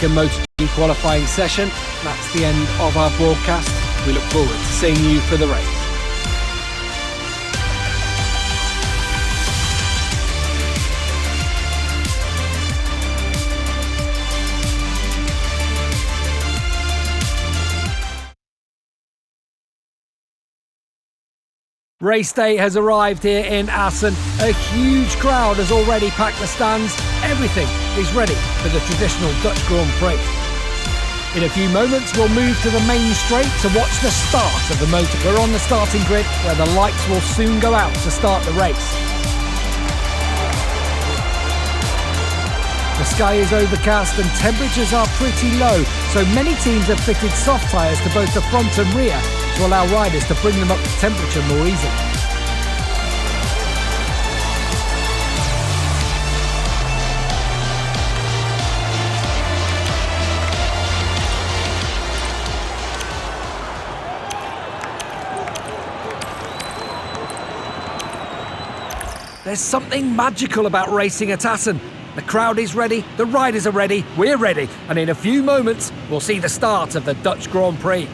MotoGP qualifying session. That's the end of our broadcast. We look forward to seeing you for the race. Race day has arrived here in Assen. A huge crowd has already packed the stands. Everything is ready for the traditional Dutch Grand Prix. In a few moments, we'll move to the main straight to watch the start of the motor. We're on the starting grid where the lights will soon go out to start the race. The sky is overcast and temperatures are pretty low, so many teams have fitted soft tyres to both the front and rear to allow riders to bring them up to temperature more easily. There's something magical about racing at Assen. The crowd is ready, the riders are ready, we're ready, and in a few moments we'll see the start of the Dutch Grand Prix.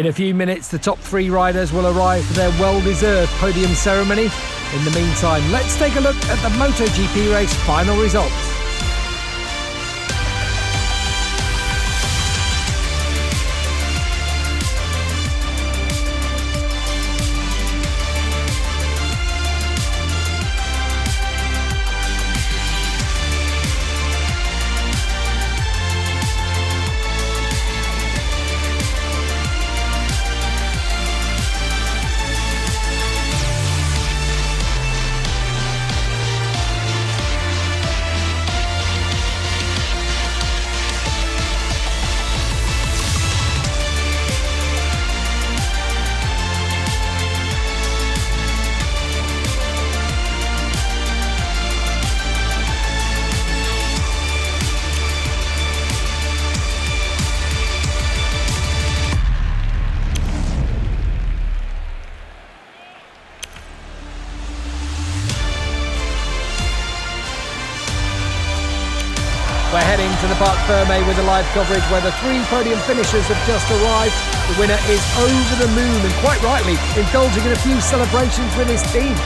In a few minutes, the top 3 riders will arrive for their well-deserved podium ceremony. In the meantime, let's take a look at the MotoGP race final results. We're heading to the Parc Fermé with the live coverage where the 3 podium finishers have just arrived. The winner is over the moon and quite rightly indulging in a few celebrations with his team.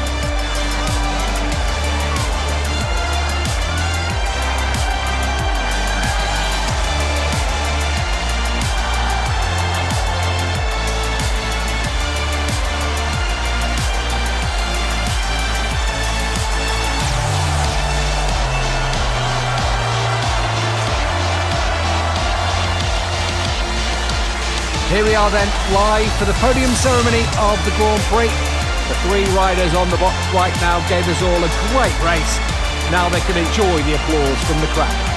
Here we are then, live for the podium ceremony of the Grand Prix. The 3 riders on the box right now gave us all a great race. Now they can enjoy the applause from the crowd.